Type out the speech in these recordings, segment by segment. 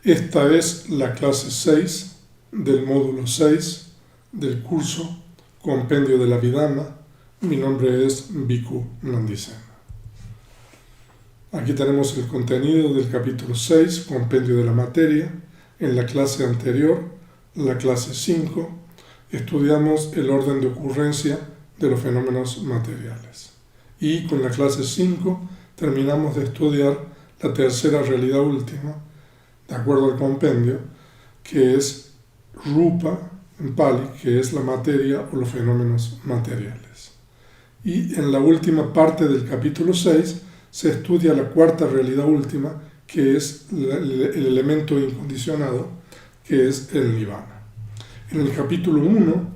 Esta es la clase 6 del módulo 6 del curso Compendio de la Abhidhamma. Mi nombre es Bhikkhu Nandisena. Aquí tenemos el contenido del capítulo 6, Compendio de la Materia. En la clase anterior, la clase 5, estudiamos el orden de ocurrencia de los fenómenos materiales. Y con la clase 5 terminamos de estudiar la tercera realidad última, de acuerdo al compendio, que es Rupa, en Pali, que es la materia o los fenómenos materiales. Y en la última parte del capítulo 6 se estudia la cuarta realidad última, que es el elemento incondicionado, que es el Nirvana. En el capítulo 1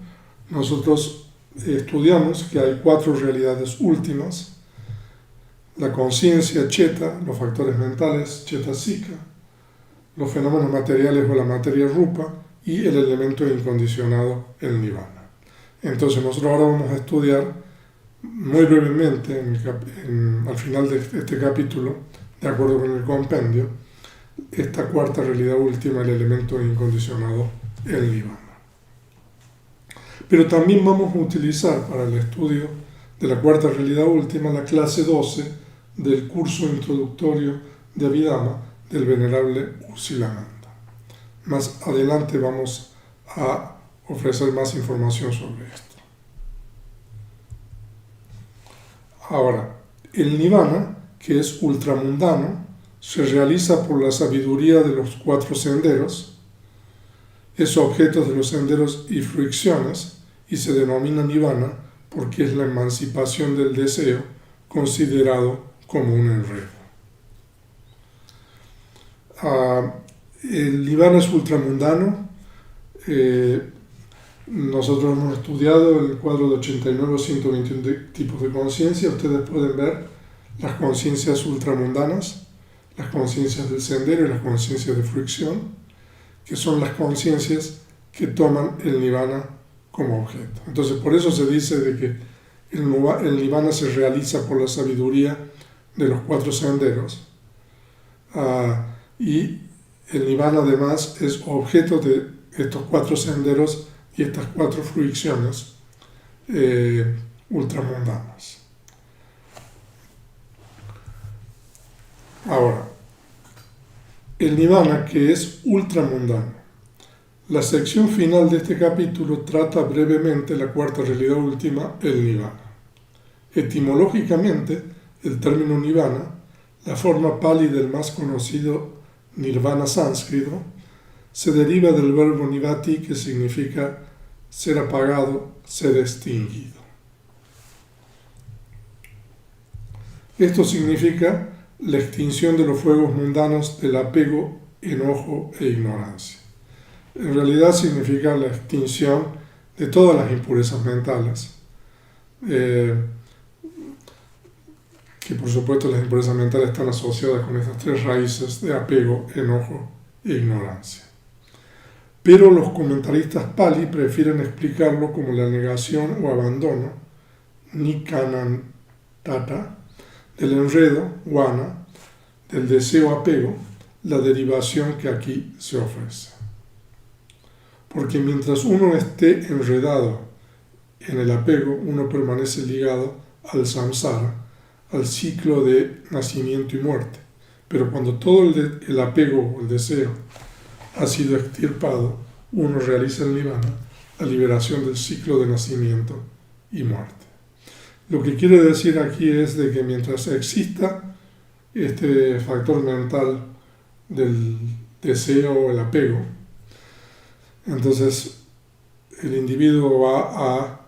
nosotros estudiamos que hay 4 realidades últimas: la conciencia Cheta, los factores mentales Chetasika, los fenómenos materiales o la materia Rupa y el elemento incondicionado, el Nirvana. Entonces nosotros ahora vamos a estudiar muy brevemente al final de este capítulo, de acuerdo con el compendio, esta cuarta realidad última, el elemento incondicionado, el Nirvana. Pero también vamos a utilizar para el estudio de la cuarta realidad última la clase 12 del curso introductorio de Abhidhamma del venerable Usilananda. Más adelante vamos a ofrecer más información sobre esto. Ahora, el Nirvana, que es ultramundano, se realiza por la sabiduría de los 4 senderos, es objeto de los senderos y fricciones, y se denomina Nirvana porque es la emancipación del deseo considerado como un enredo. El Nirvana es ultramundano. Nosotros hemos estudiado el cuadro de 89 o 121 tipos de conciencia. Ustedes pueden ver las conciencias ultramundanas, las conciencias del sendero y las conciencias de fricción, que son las conciencias que toman el Nirvana como objeto. Entonces, por eso se dice de que el Nirvana se realiza por la sabiduría de los 4 senderos, y el Nirvana además es objeto de estos 4 senderos y estas 4 fricciones ultramundanas. Ahora, el Nirvana, que es ultramundano. La sección final de este capítulo trata brevemente la cuarta realidad última, el Nirvana. Etimológicamente, el término Nirvana, la forma pali del más conocido Nirvana sánscrito, se deriva del verbo nivati, que significa ser apagado, ser extinguido. Esto significa la extinción de los fuegos mundanos del apego, enojo e ignorancia. En realidad significa la extinción de todas las impurezas mentales, que por supuesto las impurezas mentales están asociadas con estas 3 raíces de apego, enojo e ignorancia. Pero los comentaristas Pali prefieren explicarlo como la negación o abandono, nikanantata, del enredo, wana, del deseo apego, la derivación que aquí se ofrece. Porque mientras uno esté enredado en el apego, uno permanece ligado al samsara, al ciclo de nacimiento y muerte. Pero cuando todo el apego o el deseo ha sido extirpado, uno realiza el Nirvana, la liberación del ciclo de nacimiento y muerte. Lo que quiere decir aquí es de que mientras exista este factor mental del deseo o el apego, entonces el individuo va a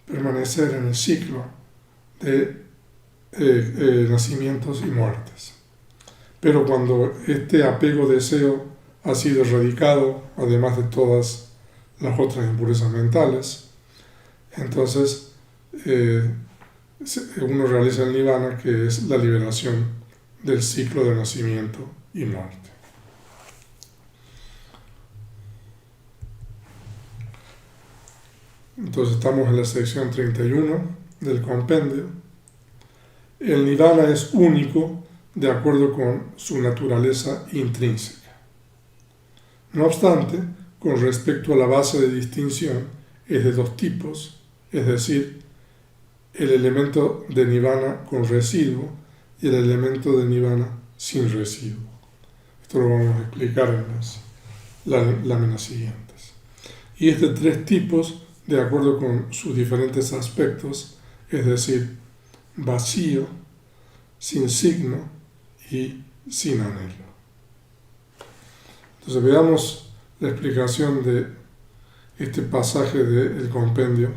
permanecer en el ciclo de nacimientos y muertes. Pero cuando este apego-deseo ha sido erradicado, además de todas las otras impurezas mentales, entonces uno realiza el Nirvana, que es la liberación del ciclo de nacimiento y muerte. Entonces estamos en la sección 31 del compendio. El Nirvana es único de acuerdo con su naturaleza intrínseca. No obstante, con respecto a la base de distinción, es de dos tipos, es decir, el elemento de nirvana con residuo y el elemento de nirvana sin residuo. Esto lo vamos a explicar en las láminas siguientes. Y es de tres tipos de acuerdo con sus diferentes aspectos, es decir, vacío, sin signo y sin anhelo. Entonces veamos la explicación de este pasaje del compendio.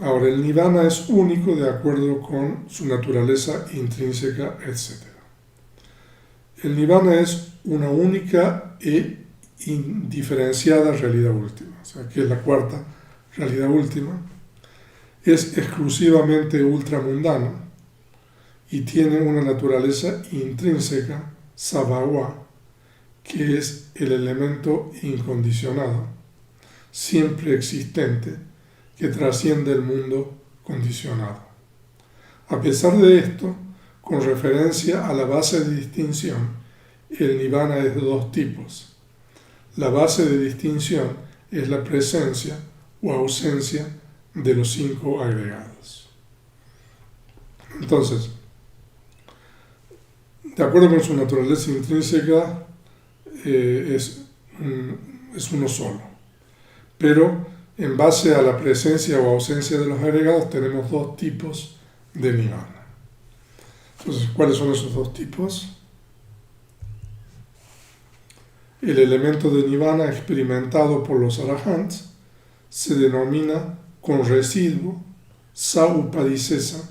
Ahora, el nirvana es único de acuerdo con su naturaleza intrínseca, etc. El nirvana es una única e indiferenciada realidad última, o sea, que es la cuarta realidad última. Es exclusivamente ultramundano y tiene una naturaleza intrínseca, sabhava, que es el elemento incondicionado, siempre existente, que trasciende el mundo condicionado. A pesar de esto, con referencia a la base de distinción, el nirvana es de dos tipos. La base de distinción es la presencia o ausencia de los cinco agregados. Entonces, de acuerdo con su naturaleza intrínseca, es uno solo. Pero en base a la presencia o ausencia de los agregados tenemos dos tipos de nirvana. Entonces, ¿cuáles son esos dos tipos? El elemento de nirvana experimentado por los arahants se denomina con residuo sa-upadisesa,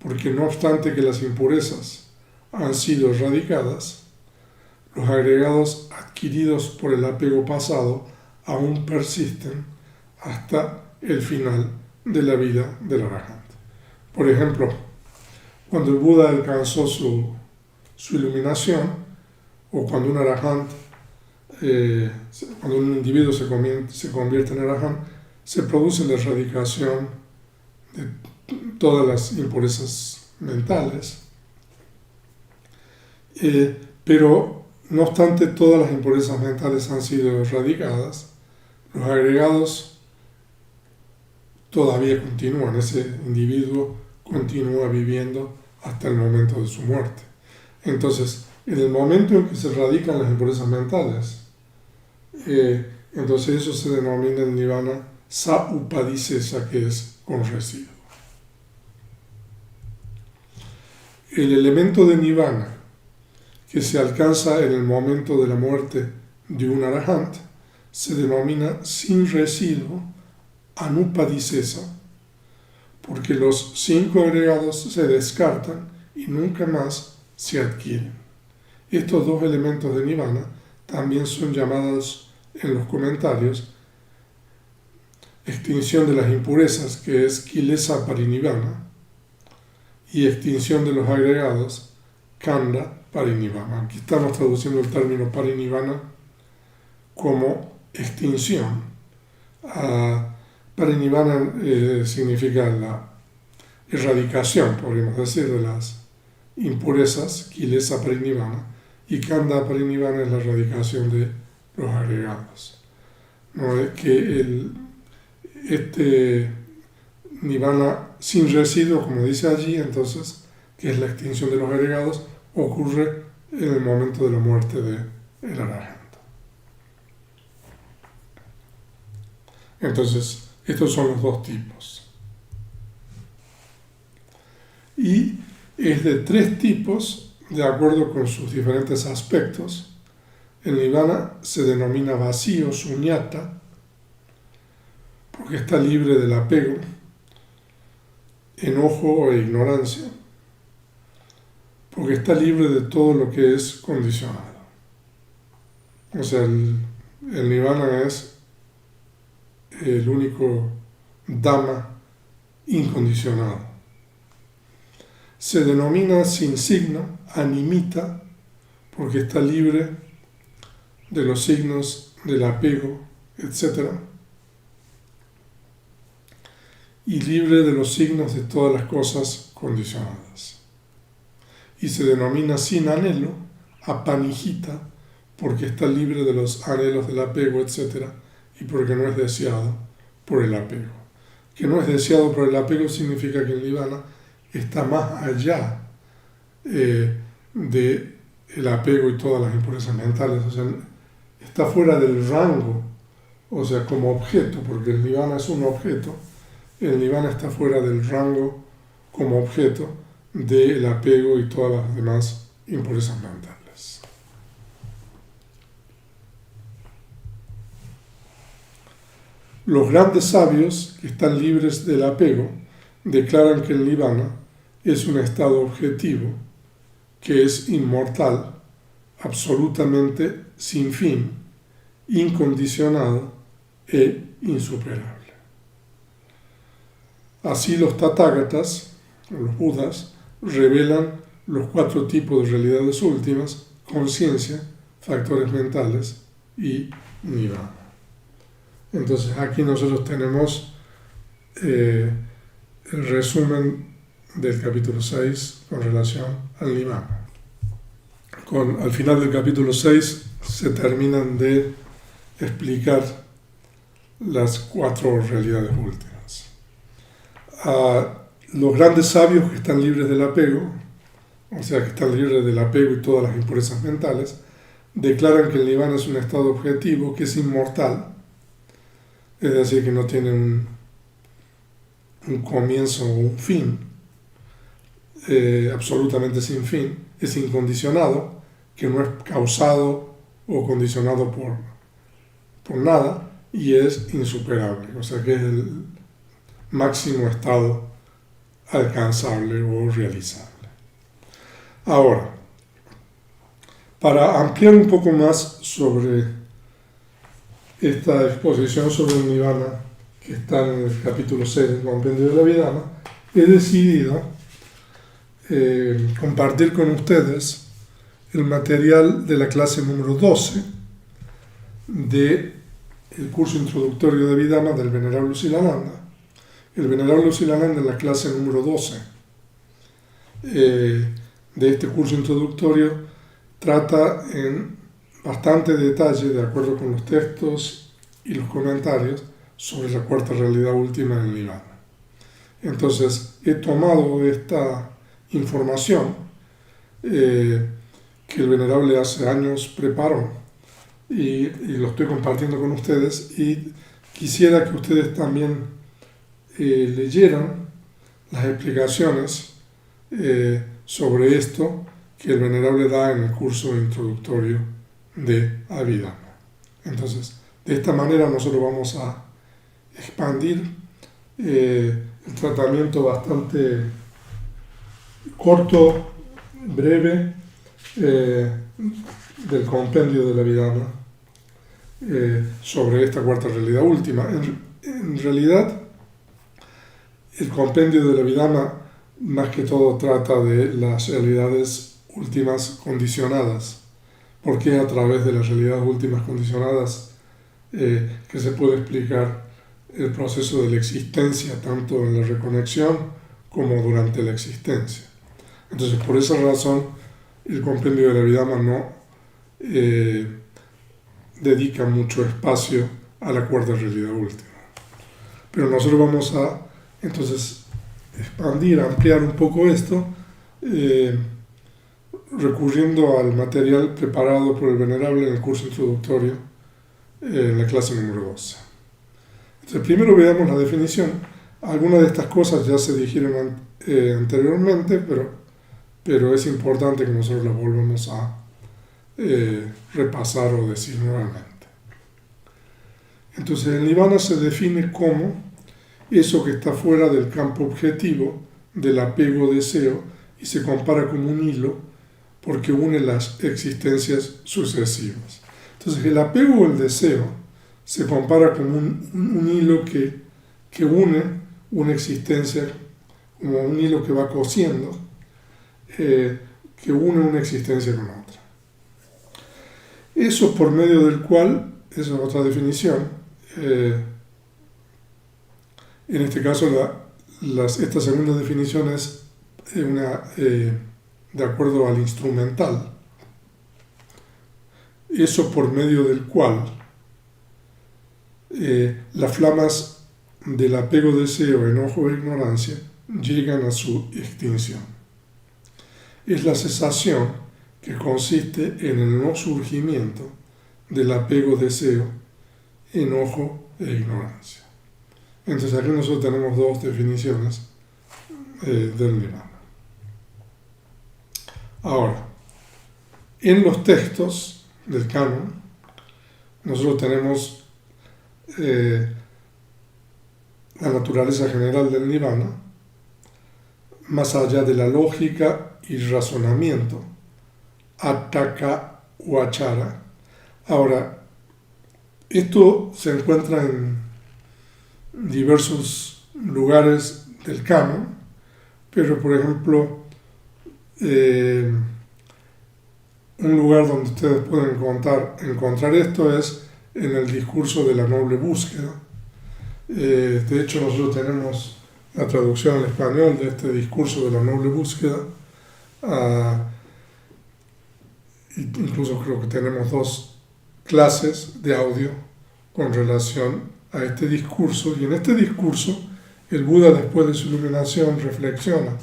porque no obstante que las impurezas han sido erradicadas, los agregados adquiridos por el apego pasado aún persisten hasta el final de la vida del arahant. Por ejemplo, cuando el Buda alcanzó su iluminación, o cuando un arahant, cuando un individuo se convierte en arahant, se produce la erradicación de todas las impurezas mentales, pero no obstante todas las impurezas mentales han sido erradicadas, los agregados todavía continúan, ese individuo continúa viviendo hasta el momento de su muerte. Entonces, en el momento en que se erradican las impurezas mentales, entonces eso se denomina el nirvana sa-upadisesa, que es con residuo. El elemento de nirvana que se alcanza en el momento de la muerte de un arahant se denomina sin residuo anupadisesa, porque los cinco agregados se descartan y nunca más se adquieren. Estos dos elementos de nirvana también son llamados en los comentarios extinción de las impurezas, que es kilesa parinirvana, y extinción de los agregados, kanda parinirvana. Aquí estamos traduciendo el término parinirvana como extinción. Parinirvana significa la erradicación, podríamos decir, de las impurezas, kilesa parinirvana, y kanda parinirvana es la erradicación de los agregados. No es que este nirvana sin residuo, como dice allí, entonces, que es la extinción de los agregados, ocurre en el momento de la muerte del arahant. Entonces, estos son los dos tipos. Y es de tres tipos, de acuerdo con sus diferentes aspectos. El nirvana se denomina vacío, suñata, porque está libre del apego, enojo e ignorancia, porque está libre de todo lo que es condicionado. O sea, el nirvana es el único Dhamma incondicionado. Se denomina sin signo, animita, porque está libre de los signos del apego, etc. Y libre de los signos de todas las cosas condicionadas. Y se denomina sin anhelo, apanijita, porque está libre de los anhelos del apego, etc., y porque no es deseado por el apego. Que no es deseado por el apego significa que el nirvana está más allá del apego y todas las impurezas mentales, o sea, está fuera del rango, o sea, como objeto, porque el nirvana es un objeto, el nirvana está fuera del rango como objeto del apego y todas las demás impurezas mentales. Los grandes sabios que están libres del apego declaran que el nirvana es un estado objetivo que es inmortal, absolutamente sin fin, incondicionado e insuperable. Así los tathagatas, los budas, revelan los 4 tipos de realidades últimas: conciencia, factores mentales y nirvana. Entonces aquí nosotros tenemos el resumen del capítulo 6 con relación al nirvana. Al final del capítulo 6 se terminan de explicar las 4 realidades últimas. Los grandes sabios que están libres del apego, o sea, que están libres del apego y todas las impurezas mentales, declaran que el nirvana es un estado objetivo que es inmortal, es decir, que no tiene un comienzo o un fin, absolutamente sin fin, es incondicionado, que no es causado o condicionado por nada, y es insuperable, o sea que es el máximo estado alcanzable o realizable. Ahora, para ampliar un poco más sobre esta exposición sobre el nirvana que está en el capítulo 6 del Compendio de la Abhidhamma, he decidido compartir con ustedes el material de la clase número 12 del curso introductorio de Abhidhamma del Venerable Usilananda. El Venerable Usilananda en la clase número 12 de este curso introductorio trata en bastante detalle, de acuerdo con los textos y los comentarios, sobre la 4ª realidad última del nirvana. Entonces, he tomado esta información que el Venerable hace años preparó y lo estoy compartiendo con ustedes, y quisiera que ustedes también leyeran las explicaciones sobre esto que el Venerable da en el curso introductorio de Abhidhamma. Entonces, de esta manera nosotros vamos a expandir el tratamiento bastante corto, breve, del compendio de la Abhidhamma sobre esta 4ª realidad última. En realidad, el compendio de la Abhidhamma más que todo trata de las realidades últimas condicionadas, porque a través de las realidades últimas condicionadas que se puede explicar el proceso de la existencia, tanto en la reconexión como durante la existencia. Entonces, por esa razón, el compendio de la Abhidhamma no dedica mucho espacio a la 4ª realidad última. Pero nosotros vamos a, entonces, expandir, ampliar un poco esto, recurriendo al material preparado por el Venerable en el curso introductorio en la clase número 12. Entonces, primero veamos la definición. Algunas de estas cosas ya se dijeron anteriormente, pero es importante que nosotros las volvamos a repasar o decir nuevamente. Entonces, el nirvana se define como eso que está fuera del campo objetivo del apego-deseo y se compara como un hilo porque une las existencias sucesivas. Entonces, el apego o el deseo se compara como un hilo que une una existencia, como un hilo que va cosiendo, que une una existencia con otra. Eso por medio del cual, esa es otra definición, en este caso esta segunda definición es de acuerdo al instrumental. eso por medio del cual las flamas del apego, deseo, enojo e ignorancia llegan a su extinción. Es la cesación que consiste en el no surgimiento del apego, deseo, enojo e ignorancia. Entonces aquí nosotros tenemos dos definiciones del nirvana. Ahora, en los textos del canon, nosotros tenemos la naturaleza general del nirvana, más allá de la lógica y razonamiento, ataka o achara. Ahora, esto se encuentra en diversos lugares del canon, pero por ejemplo, un lugar donde ustedes pueden encontrar esto es en el discurso de la noble búsqueda. De hecho, nosotros tenemos la traducción al español de este discurso de la noble búsqueda. Incluso creo que tenemos 2 clases de audio con relación a este discurso. Y en este discurso, el Buda, después de su iluminación, reflexiona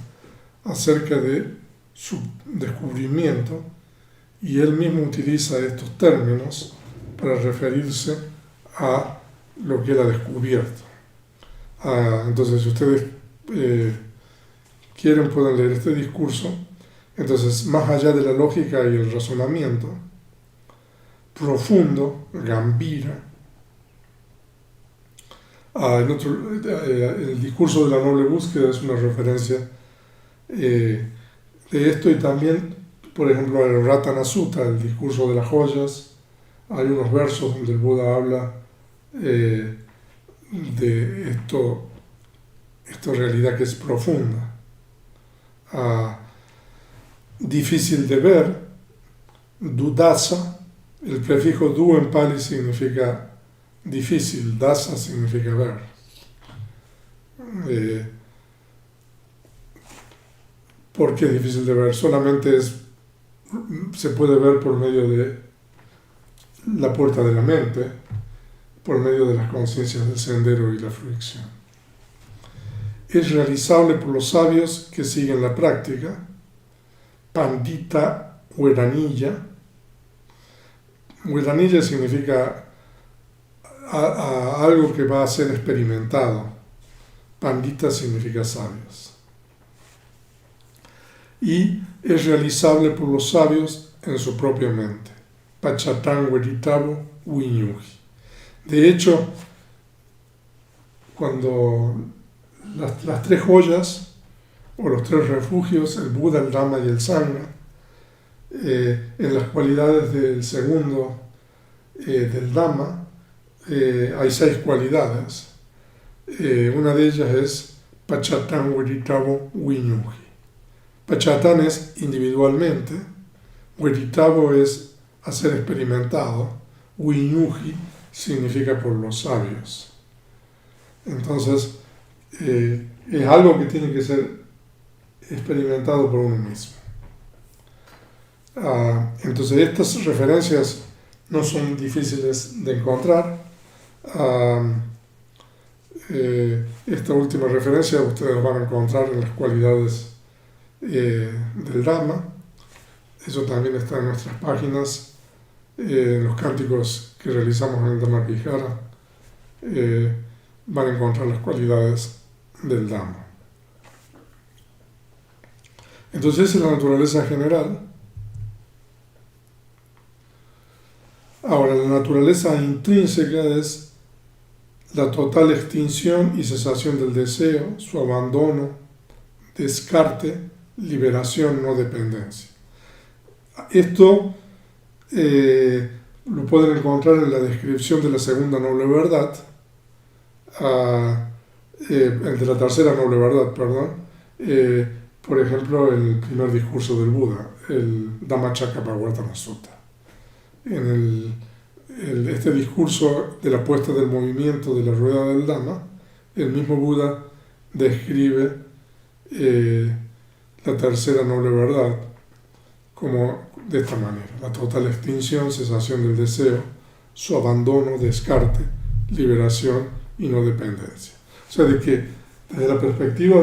acerca de su descubrimiento, y él mismo utiliza estos términos para referirse a lo que él ha descubierto. Entonces, si ustedes quieren, pueden leer este discurso. Entonces, más allá de la lógica y el razonamiento, profundo, gambira. El discurso de la noble búsqueda es una referencia de esto, y también, por ejemplo, el Ratana Sutta, el discurso de las joyas, hay unos versos donde el Buda habla de esta realidad que es profunda, difícil de ver, dudasa. El prefijo du en Pali significa difícil, dasa significa ver. ¿Por qué es difícil de ver? Solamente se puede ver por medio de la puerta de la mente, por medio de las conciencias del sendero y la fruición. Es realizable por los sabios que siguen la práctica. Pandita Vedanilla. Vedanilla significa algo que va a ser experimentado. Pandita significa sabios. Y es realizable por los sabios en su propia mente. Pachatán Veritavo Winyuji. De hecho, cuando las 3 joyas o los 3 refugios, el Buda, el Dhamma y el Sangha, en las cualidades del segundo del Dhamma, hay 6 cualidades. Una de ellas es Pachatán Veritavo Winyuji. Pachatán es individualmente, Veritavo es hacer experimentado, Winyuji significa por los sabios. Entonces, es algo que tiene que ser experimentado por uno mismo. Entonces, estas referencias no son difíciles de encontrar. Esta última referencia ustedes van a encontrar en las cualidades del Dhamma. Eso también está en nuestras páginas, en los cánticos que realizamos en el Dhammapihara. Van a encontrar las cualidades del Dhamma. Entonces, esa es la naturaleza general. Ahora, la naturaleza intrínseca es la total extinción y cesación del deseo, su abandono, descarte, liberación, no dependencia. Esto lo pueden encontrar en la descripción de la segunda noble verdad, el de la tercera noble verdad, perdón. Por ejemplo, el primer discurso del Buda, el Dhammacakkappavattana Sutta. En este discurso de la puesta del movimiento de la rueda del Dhamma, el mismo Buda describe la tercera noble verdad como de esta manera: la total extinción, cesación del deseo, su abandono, descarte, liberación y no dependencia. O sea, de que desde la perspectiva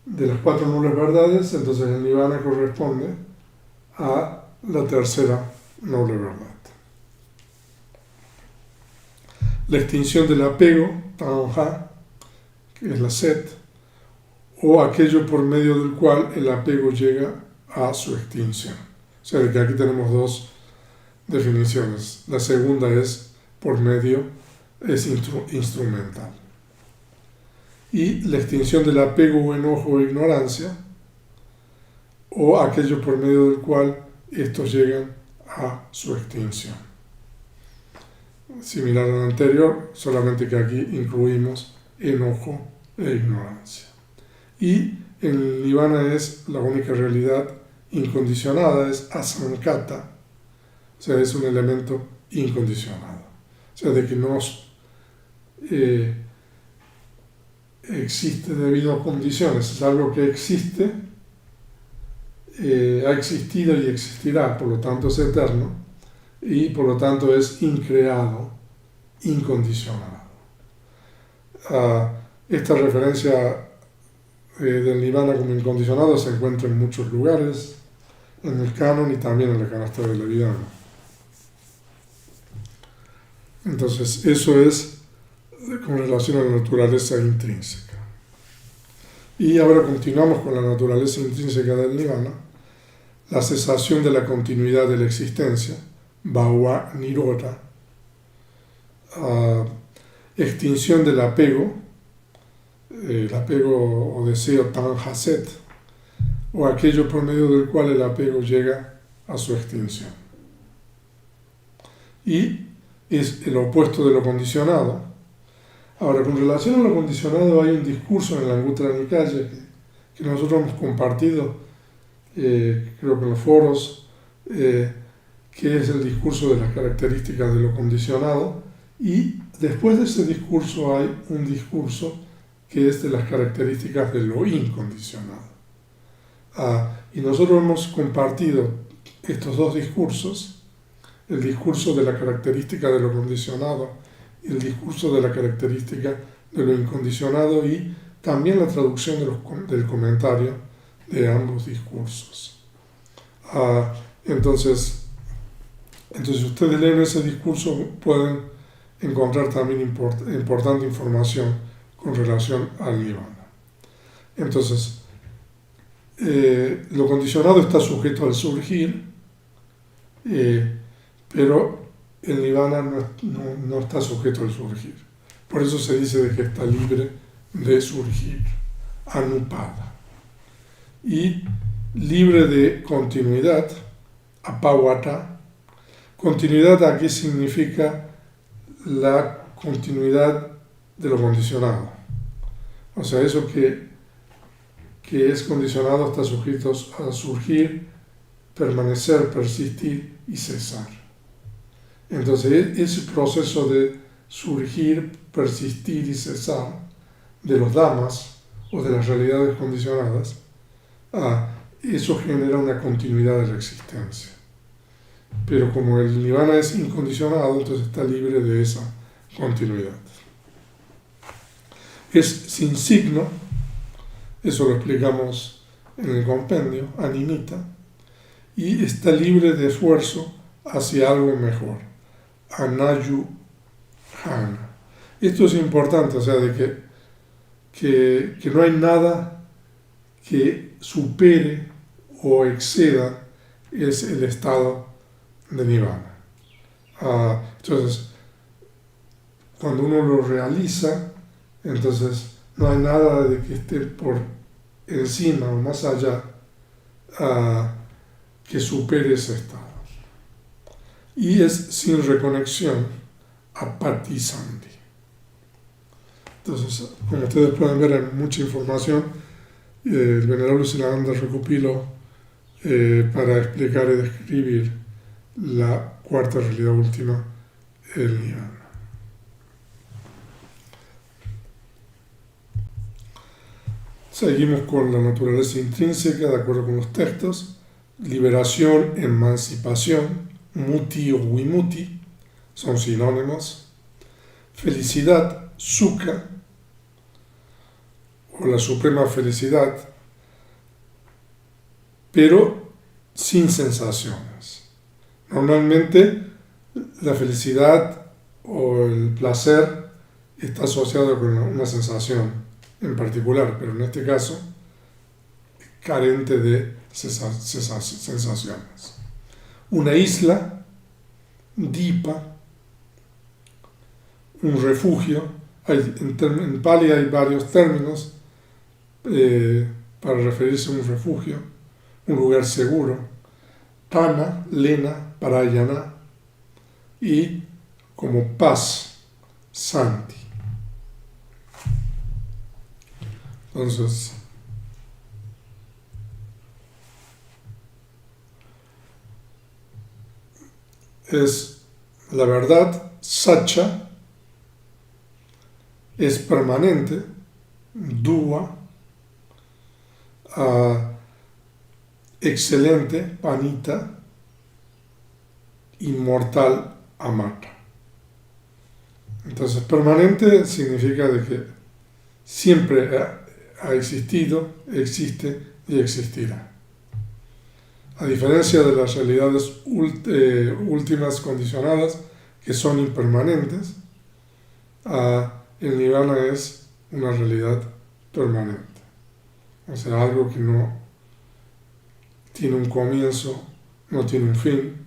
de las cuatro nobles verdades, entonces el nirvana corresponde a la tercera noble verdad. La extinción del apego, tanha, que es la set, o aquello por medio del cual el apego llega a su extinción. O sea, de que aquí tenemos dos definiciones. La segunda es por medio, es instrumental. Y la extinción del apego o enojo o ignorancia, o aquello por medio del cual estos llegan a su extinción. Similar al anterior, solamente que aquí incluimos enojo e ignorancia. Y el nirvana es la única realidad incondicionada, es asankata, o sea, es un elemento incondicionado. O sea, de que no existe debido a condiciones, es algo que existe, ha existido y existirá, por lo tanto es eterno, y por lo tanto es increado, incondicionado. Esta referencia del nirvana como incondicionado se encuentra en muchos lugares, en el canon y también en la canasta de la vida. Entonces, eso es con relación a la naturaleza intrínseca. Y ahora continuamos con la naturaleza intrínseca del nirvana, la cesación de la continuidad de la existencia, bhava nirodha, extinción del apego, el apego o deseo tanha set, o aquello por medio del cual el apego llega a su extinción. Y es el opuesto de lo condicionado. Ahora, con relación a lo condicionado, hay un discurso en la Anguttara Nikaya que nosotros hemos compartido, creo que en los foros, que es el discurso de las características de lo condicionado, y después de ese discurso hay un discurso que es de las características de lo incondicionado. Y nosotros hemos compartido estos dos discursos, el discurso de la característica de lo condicionado y el discurso de la característica de lo incondicionado, y también la traducción del comentario de ambos discursos. Entonces ustedes leen ese discurso, pueden encontrar también importante información con relación al nirvana. Entonces, lo condicionado está sujeto al surgir, pero el nirvana no está sujeto al surgir. Por eso se dice de que está libre de surgir, anupada. Y libre de continuidad, apawata. Continuidad aquí significa la continuidad de lo condicionado. O sea, eso que es condicionado está sujeto a surgir, permanecer, persistir y cesar. Entonces, ese proceso de surgir, persistir y cesar de los dhammas o de las realidades condicionadas, eso genera una continuidad de la existencia. Pero como el nirvana es incondicionado, entonces está libre de esa continuidad. Es sin signo, eso lo explicamos en el compendio, animita, y está libre de esfuerzo hacia algo mejor, anayu hana. Esto es importante, o sea, de que no hay nada que supere o exceda el estado de nirvana. Entonces, cuando uno lo realiza, entonces no hay nada de que esté por encima o más allá que supere ese estado. Y es sin reconexión, apatisandi. Entonces, como ustedes pueden ver, hay mucha información. El Venerable Siddhananda recopiló para explicar y describir la cuarta realidad última, el nirvana. Seguimos con la naturaleza intrínseca de acuerdo con los textos. liberación, emancipación, muti o vimutti, son sinónimos. Felicidad, sukha, o la suprema felicidad, pero sin sensaciones. Normalmente la felicidad o el placer está asociado con una sensación en particular, pero en este caso carente de sensaciones. Una isla, dipa, un refugio. En Pali hay varios términos para referirse a un refugio, un lugar seguro. Tana, lena, parayana, y como paz, santi. Entonces, es la verdad, sacha, es permanente, dua, excelente, panita, inmortal, amata. Entonces, permanente significa de que siempre ha existido, existe y existirá. A diferencia de las realidades últimas condicionadas, que son impermanentes, el nirvana es una realidad permanente. O sea, algo que no tiene un comienzo, no tiene un fin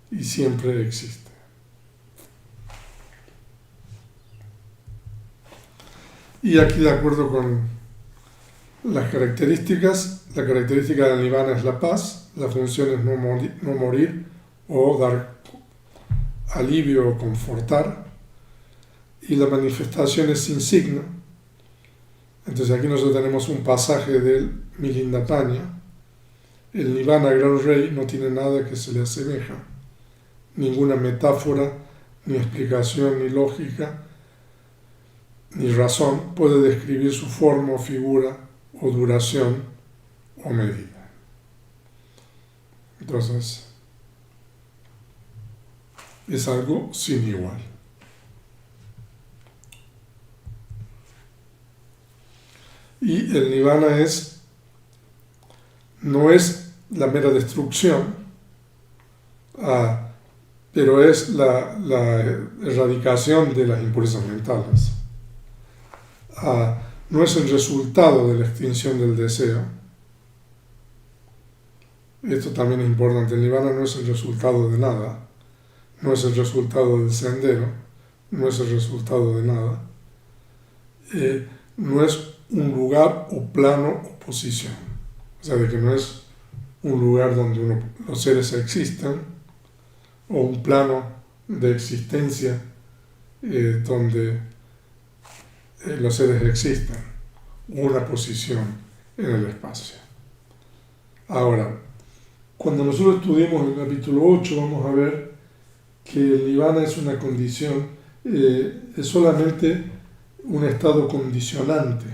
y siempre existe. Y aquí, de acuerdo con las características, la característica del nirvana es la paz, la función es no morir o dar alivio o confortar, y la manifestación es sin signo. Entonces aquí nosotros tenemos un pasaje del Milinda Paña. El nirvana, gran rey, no tiene nada que se le asemeja, ninguna metáfora, ni explicación, ni lógica, ni razón puede describir su forma o figura o duración o medida. Entonces, es algo sin igual. Y el nirvana no es la mera destrucción, pero es la erradicación de las impurezas mentales. No es el resultado de la extinción del deseo. Esto también es importante. El nirvana no es el resultado de nada, no es el resultado del sendero, no es el resultado de nada, no es un lugar o plano o posición. O sea, de que no es un lugar donde los seres existen, o un plano de existencia donde los seres existen, o una posición en el espacio. Ahora, cuando nosotros estudiemos el capítulo 8, vamos a ver que el nirvana es una condición, es solamente un estado condicionante,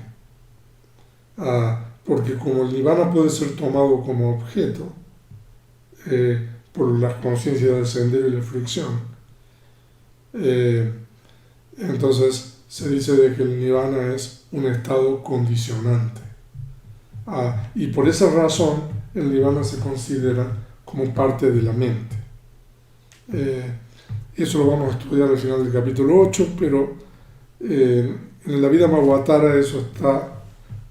porque como el nirvana puede ser tomado como objeto por las conciencias del sendero y la fricción, entonces se dice de que el nirvana es un estado condicionante. Y por esa razón el nirvana se considera como parte de la mente. Eso lo vamos a estudiar al final del capítulo 8, pero en la vida Mahavattara eso está,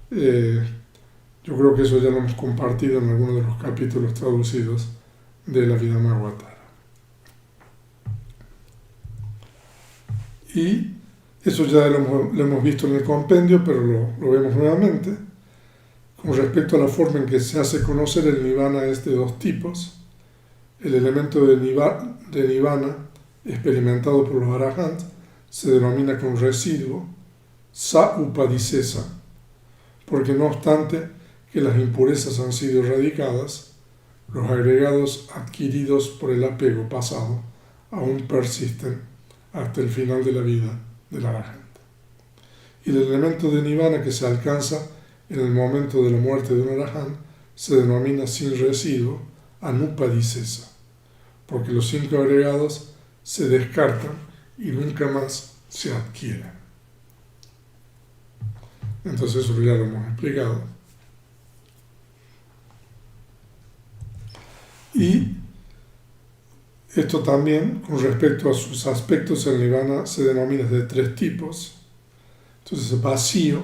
yo creo que eso ya lo hemos compartido en algunos de los capítulos traducidos de la vida Mahavattara. Y eso ya lo hemos visto en el compendio, pero lo vemos nuevamente. Con respecto a la forma en que se hace conocer, el nirvana es de dos tipos. El elemento de nirvana experimentado por los arahants se denomina como residuo, sa upadisesa, porque no obstante que las impurezas han sido erradicadas, los agregados adquiridos por el apego pasado aún persisten hasta el final de la vida del arahant. Y el elemento de nirvana que se alcanza en el momento de la muerte de un arahant se denomina sin residuo, anupadicesa, porque los 5 agregados se descartan y nunca más se adquieren. Entonces eso ya lo hemos explicado. Y esto también, con respecto a sus aspectos, el nirvana se denomina de 3 tipos. Entonces, vacío,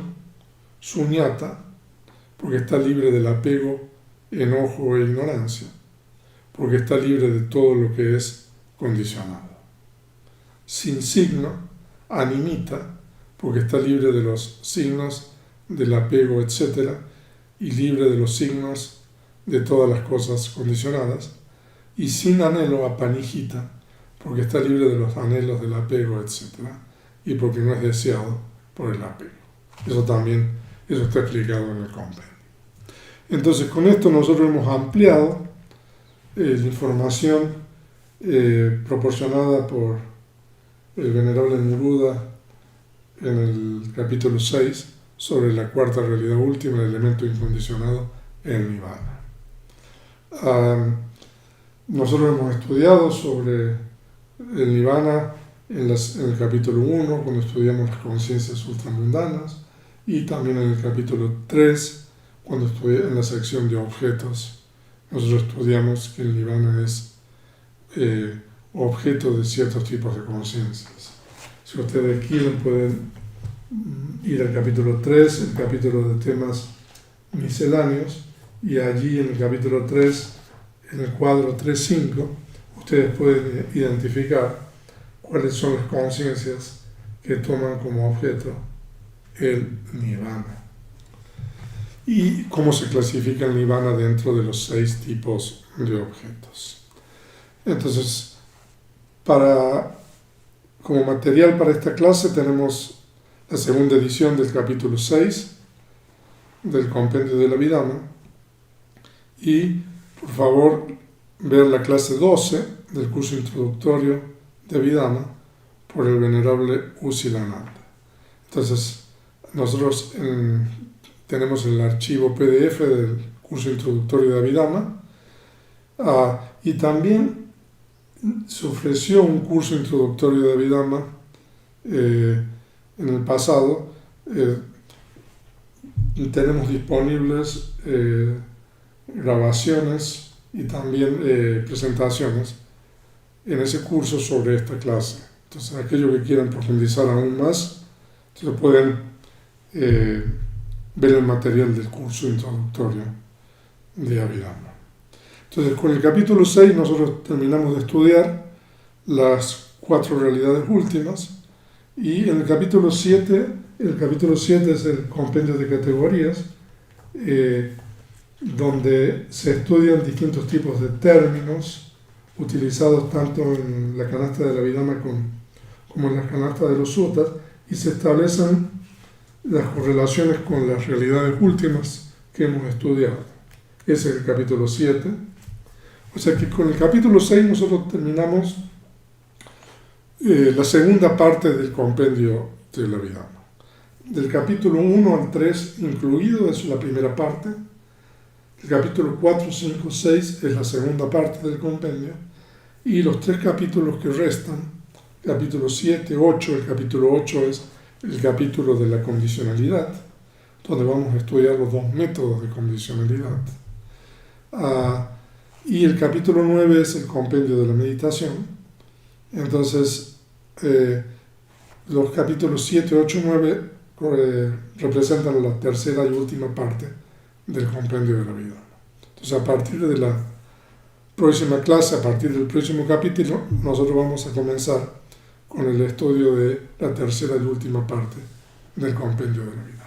suñata, porque está libre del apego, enojo e ignorancia, porque está libre de todo lo que es condicionado. Sin signo, animita, porque está libre de los signos del apego, etc., y libre de los signos de todas las cosas condicionadas. Y sin anhelo, apanijita, porque está libre de los anhelos del apego, etc., y porque no es deseado por el apego. Eso está explicado en el compendio. Entonces, con esto nosotros hemos ampliado la información proporcionada por el venerable Neruda en el capítulo 6 sobre la cuarta realidad última, el elemento incondicionado, el nirvana. Nosotros hemos estudiado sobre el nirvana en el capítulo 1, cuando estudiamos las conciencias ultramundanas, y también en el capítulo 3, cuando en la sección de objetos, nosotros estudiamos que el nirvana es objeto de ciertos tipos de conciencias. Si ustedes quieren, pueden ir al capítulo 3, el capítulo de temas misceláneos, y allí en el capítulo 3, en el cuadro 3.5, ustedes pueden identificar cuáles son las conciencias que toman como objeto el nirvana y cómo se clasifica el nirvana dentro de los 6 tipos de objetos. Entonces, como material para esta clase tenemos la segunda edición del capítulo 6 del compendio de la Abhidhamma, y por favor ver la clase 12 del curso introductorio de Abhidhamma por el venerable U Silananda. Entonces, nosotros tenemos el archivo PDF del curso introductorio de Abhidhamma, y también se ofreció un curso introductorio de Abhidhamma en el pasado. Tenemos disponibles grabaciones y también presentaciones en ese curso sobre esta clase. Entonces, aquellos que quieran profundizar aún más, pueden ver el material del curso introductorio de Abhidhamma. Entonces, con el capítulo 6 nosotros terminamos de estudiar las 4 realidades últimas, y en el capítulo 7 es el compendio de categorías, donde se estudian distintos tipos de términos utilizados tanto en la canasta de la Abhidhamma como en la canasta de los suttas, y se establecen las correlaciones con las realidades últimas que hemos estudiado. Ese es el capítulo 7. O sea que con el capítulo 6 nosotros terminamos la segunda parte del compendio de la Abhidhamma. Del capítulo 1 al 3 incluido es la primera parte. El capítulo 4, 5, 6 es la segunda parte del compendio. Y los 3 capítulos que restan, capítulo 7, 8, el capítulo 8 es el capítulo de la condicionalidad, donde vamos a estudiar los 2 métodos de condicionalidad. Y el capítulo 9 es el compendio de la meditación. Entonces, los capítulos 7, 8 y 9 representan la tercera y última parte del compendio de la vida. Entonces, a partir de la próxima clase, a partir del próximo capítulo, nosotros vamos a comenzar con el estudio de la tercera y última parte del compendio de la vida.